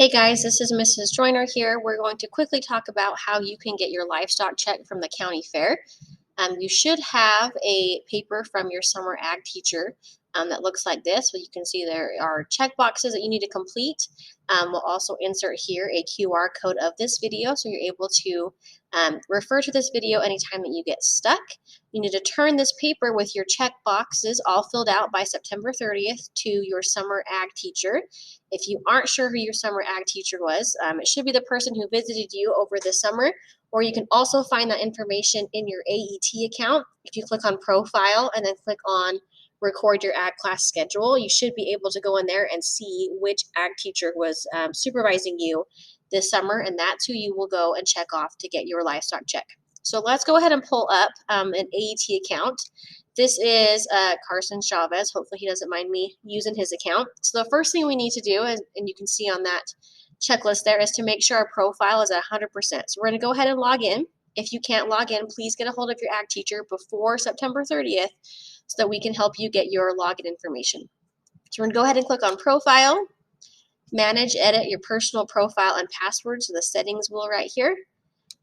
Hey guys, this is Mrs. Joyner here. We're going to quickly talk about how you can get your livestock check from the county fair. You should have a paper from your summer ag teacher that looks like this. So you can see there are check boxes that you need to complete. We'll also insert here a QR code of this video so you're able to refer to this video anytime that you get stuck. You need to turn this paper with your check boxes all filled out by September 30th to your summer ag teacher. If you aren't sure who your summer ag teacher was, it should be the person who visited you over the summer, or you can also find that information in your AET account. If you click on Profile and then click on Record your ag class schedule, you should be able to go in there and see which ag teacher was supervising you this summer, and that's who you will go and check off to get your livestock check. So let's go ahead and pull up an AET account. This is Carson Chavez. Hopefully he doesn't mind me using his account. So the first thing we need to do, and you can see on that checklist there, is to make sure our profile is at 100%. So we're going to go ahead and log in. If you can't log in, please get a hold of your ag teacher before September 30th so that we can help you get your login information. So we're going to go ahead and click on Profile, Manage, Edit your personal profile and password. So the settings will right here.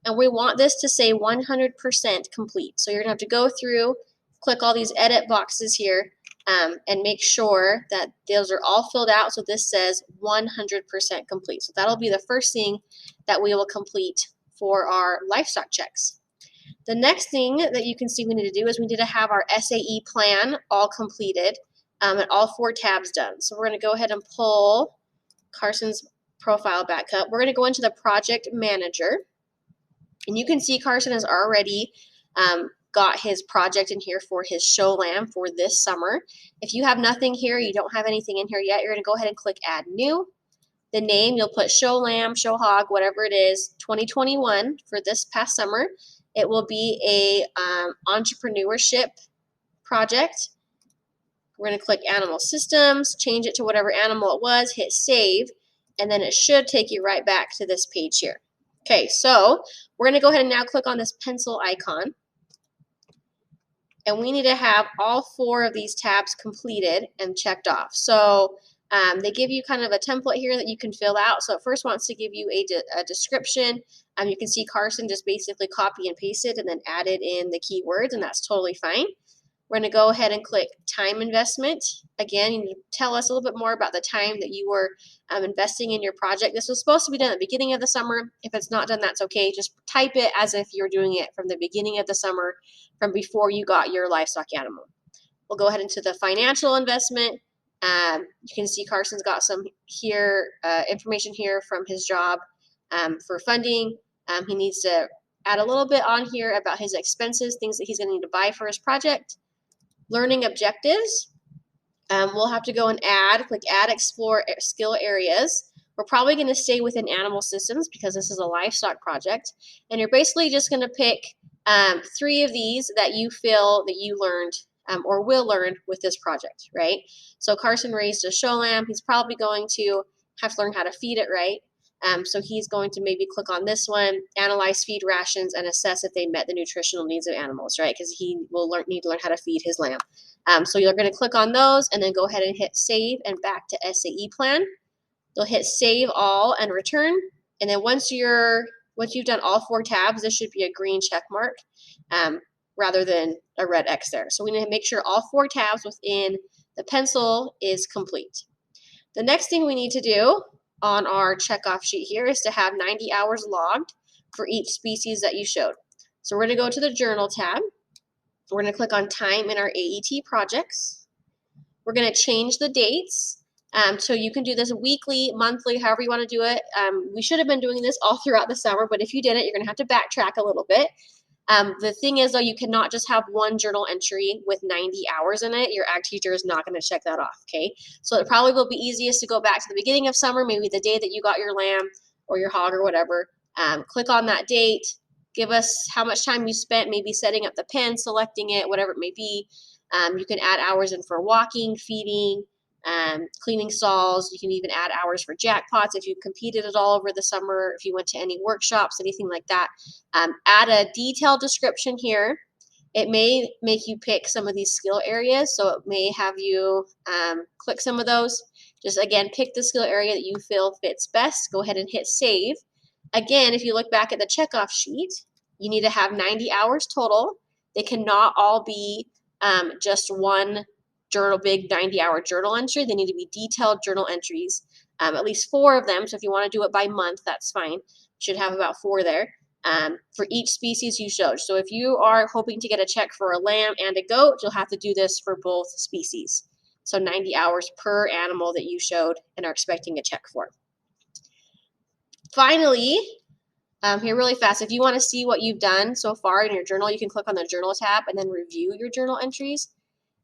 And we want this to say 100% complete. So you're going to have to go through, click all these edit boxes here, and make sure that those are all filled out. So this says 100% complete. So that'll be the first thing that we will complete for our livestock checks. The next thing that you can see we need to do is we need to have our SAE plan all completed and all 4 tabs done. So we're going to go ahead and pull Carson's profile back up. We're going to go into the project manager. And you can see Carson has already got his project in here for his show lamb for this summer. If you have nothing here, you don't have anything in here yet, you're going to go ahead and click Add New. The name, you'll put show lamb, show hog, whatever it is, 2021 for this past summer. It will be a entrepreneurship project. We're going to click Animal Systems, change it to whatever animal it was, hit Save, and then it should take you right back to this page here. Okay, so we're going to go ahead and now click on this pencil icon. And we need to have all 4 of these tabs completed and checked off. So they give you kind of a template here that you can fill out. So it first wants to give you a description. You can see Carson just basically copy and pasted and then added in the keywords, and that's totally fine. We're going to go ahead and click time investment. Again, you need to tell us a little bit more about the time that you were investing in your project. This was supposed to be done at the beginning of the summer. If it's not done, that's okay. Just type it as if you're doing it from the beginning of the summer, from before you got your livestock animal. We'll go ahead into the financial investment. You can see Carson's got some here information here from his job for funding. He needs to add a little bit on here about his expenses, things that he's going to need to buy for his project. Learning objectives, we'll have to go and click Add Explore Skill Areas. We're probably going to stay within animal systems because this is a livestock project. And you're basically just going to pick 3 of these that you feel that you learned or will learn with this project, right? So Carson raised a show lamb. He's probably going to have to learn how to feed it right. So he's going to maybe click on this one, analyze feed rations, and assess if they met the nutritional needs of animals, right? Because he will need to learn how to feed his lamb. So you're going to click on those and then go ahead and hit Save and back to SAE plan. You'll hit Save All and Return. And then once you've done all 4 tabs, this should be a green check mark rather than a red X there. So we need to make sure all 4 tabs within the pencil is complete. The next thing we need to do on our checkoff sheet here is to have 90 hours logged for each species that you showed. So we're going to go to the Journal tab. We're going to click on Time in our AET projects. We're going to change the dates. So you can do this weekly, monthly, however you want to do it. We should have been doing this all throughout the summer, but if you didn't, you're going to have to backtrack a little bit. The thing is, though, you cannot just have one journal entry with 90 hours in it. Your ag teacher is not going to check that off, okay? So it probably will be easiest to go back to the beginning of summer, maybe the day that you got your lamb or your hog or whatever. Click on that date. Give us how much time you spent maybe setting up the pen, selecting it, whatever it may be. You can add hours in for walking, feeding, cleaning stalls. You can even add hours for jackpots if you competed at all over the summer, if you went to any workshops, anything like that. Add a detailed description here. It may make you pick some of these skill areas, so it may have you click some of those. Just again, pick the skill area that you feel fits best. Go ahead and hit save. Again, if you look back at the checkoff sheet, you need to have 90 hours total. They cannot all be just one big 90-hour journal entry. They need to be detailed journal entries, at least 4 of them. So if you want to do it by month, that's fine. You should have about 4 there for each species you showed. So if you are hoping to get a check for a lamb and a goat, you'll have to do this for both species. So 90 hours per animal that you showed and are expecting a check for. Finally, here really fast, if you want to see what you've done so far in your journal, you can click on the journal tab and then review your journal entries.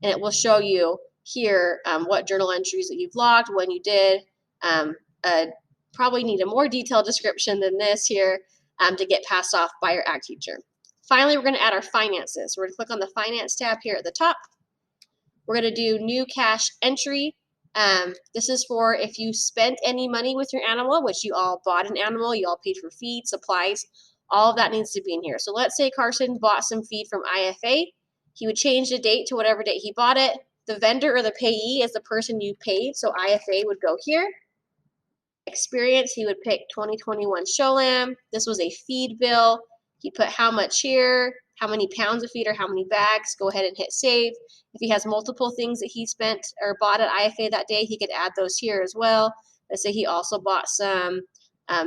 And it will show you here what journal entries that you've logged, when you did. Probably need a more detailed description than this here to get passed off by your ag teacher. Finally, we're going to add our finances. We're going to click on the finance tab here at the top. We're going to do new cash entry. This is for if you spent any money with your animal, which you all bought an animal, you all paid for feed, supplies, all of that needs to be in here. So let's say Carson bought some feed from IFA. He would change the date to whatever date he bought it. The vendor or the payee is the person you paid, so IFA would go here. Experience, he would pick 2021 show lamb. This was a feed bill. He put how much here, how many pounds of feed or how many bags. Go ahead and hit save. If he has multiple things that he spent or bought at IFA that day, he could add those here as well. Let's say he also bought some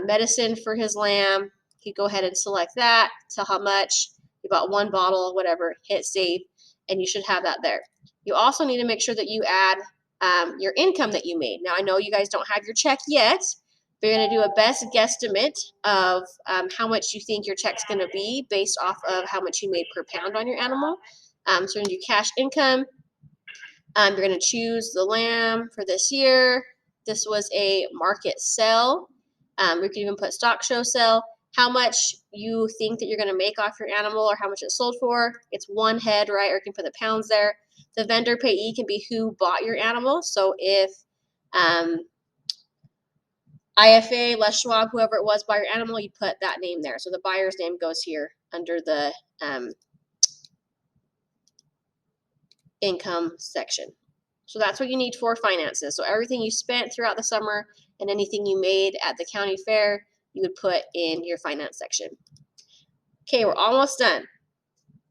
medicine for his lamb. He'd go ahead and select that, tell how much. He bought 1 bottle, whatever, hit save, and you should have that there. You also need to make sure that you add your income that you made. Now, I know you guys don't have your check yet, but you're going to do a best guesstimate of how much you think your check's going to be based off of how much you made per pound on your animal. So you're going to do cash income. You're going to choose the lamb for this year. This was a market sell. We can even put stock show sell. How much you think that you're going to make off your animal or how much it sold for. It's 1 head, right? Or you can put the pounds there. The vendor payee can be who bought your animal. So if IFA, Les Schwab, whoever it was, buy your animal, you put that name there. So the buyer's name goes here under the income section. So that's what you need for finances. So everything you spent throughout the summer and anything you made at the county fair, you would put in your finance section. Okay, we're almost done.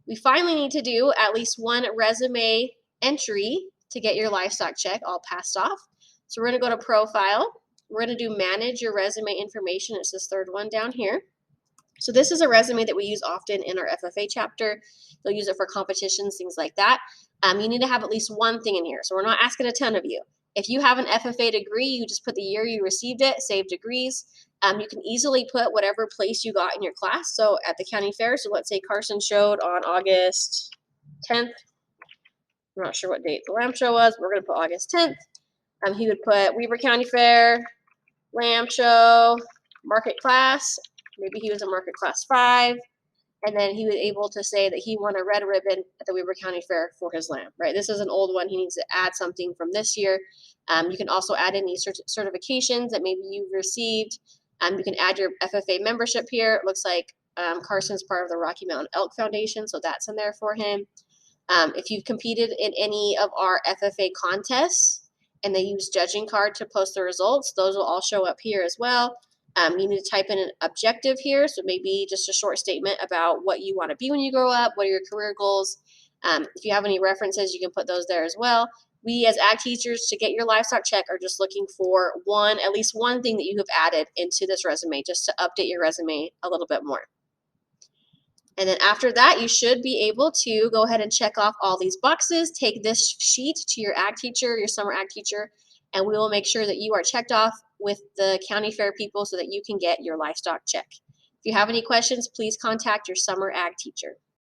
We finally need to do at least 1 resume entry to get your livestock check all passed off. So we're going to go to profile. We're going to do manage your resume information. It's this 3rd one down here. So this is a resume that we use often in our FFA chapter. You'll use it for competitions, things like that. You need to have at least 1 thing in here. So we're not asking a ton of you. If you have an FFA degree, you just put the year you received it, save degrees. You can easily put whatever place you got in your class. So at the county fair, so let's say Carson showed on August 10th. I'm not sure what date the lamb show was. We're going to put August 10th. He would put Weber County Fair, lamb show, market class. Maybe he was a market class 5. And then he was able to say that he won a red ribbon at the Weber County Fair for his lamb, right? This is an old one. He needs to add something from this year. You can also add any certifications that maybe you've received. You can add your FFA membership here. It looks like Carson's part of the Rocky Mountain Elk Foundation, so that's in there for him. If you've competed in any of our FFA contests and they use judging card to post the results, those will all show up here as well. You need to type in an objective here, so maybe just a short statement about what you want to be when you grow up, what are your career goals. If you have any references, you can put those there as well. We as ag teachers, to get your livestock check, are just looking for at least one thing that you have added into this resume, just to update your resume a little bit more. And then after that, you should be able to go ahead and check off all these boxes, take this sheet to your ag teacher, your summer ag teacher, and we will make sure that you are checked off with the county fair people so that you can get your livestock check. If you have any questions, please contact your summer ag teacher.